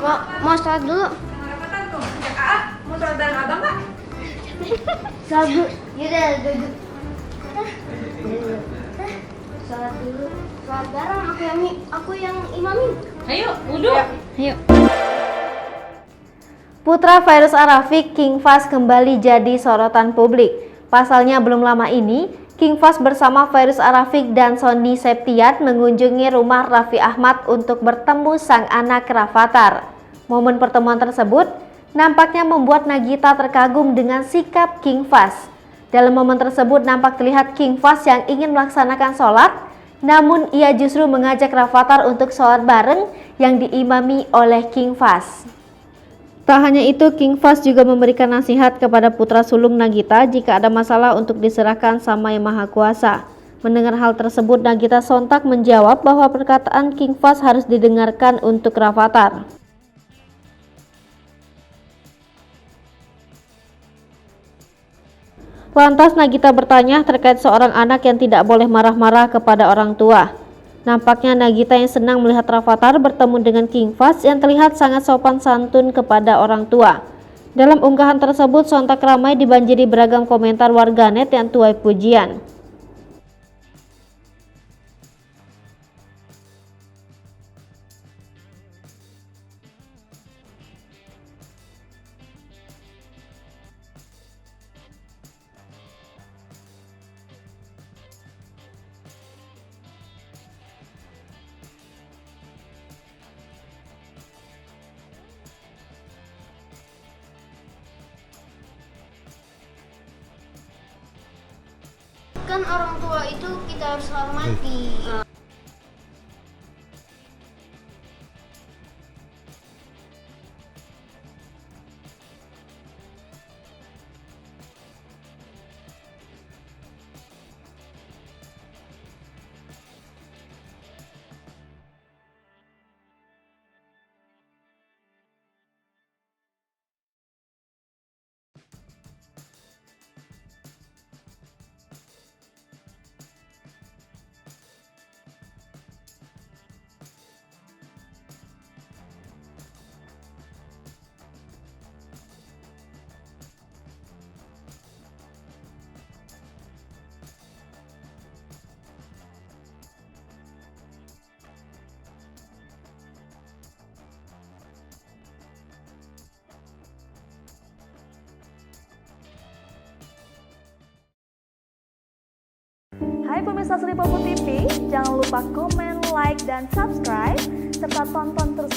Mau sholat dulu. Mau sholat bareng abang nggak? Sholat dulu. Yaudah, duduk. Sholat dulu. Sholat bareng aku yang imamin. Ayo, wudhu. Ayo. Putra Fairuz Arafik, King Fast kembali jadi sorotan publik. Pasalnya belum lama ini, King Fast bersama Fairuz Arafik dan Sony Septian mengunjungi rumah Raffi Ahmad untuk bertemu sang anak Rafathar. Momen pertemuan tersebut nampaknya membuat Nagita terkagum dengan sikap King Fast. Dalam momen tersebut nampak terlihat King Fast yang ingin melaksanakan sholat, namun ia justru mengajak Rafathar untuk sholat bareng yang diimami oleh King Fast. Tak hanya itu, King Fast juga memberikan nasihat kepada putra sulung Nagita jika ada masalah untuk diserahkan sama Yang Maha Kuasa. Mendengar hal tersebut, Nagita sontak menjawab bahwa perkataan King Fast harus didengarkan untuk Rafathar. Lantas Nagita bertanya terkait seorang anak yang tidak boleh marah-marah kepada orang tua. Nampaknya Nagita yang senang melihat Rafathar bertemu dengan King Fast yang terlihat sangat sopan santun kepada orang tua. Dalam unggahan tersebut sontak ramai dibanjiri beragam komentar warganet yang tuai pujian. Kan orang tua itu kita harus hormati. Hai pemirsa Sri Popo TV, jangan lupa komen, like, dan subscribe, serta tonton terus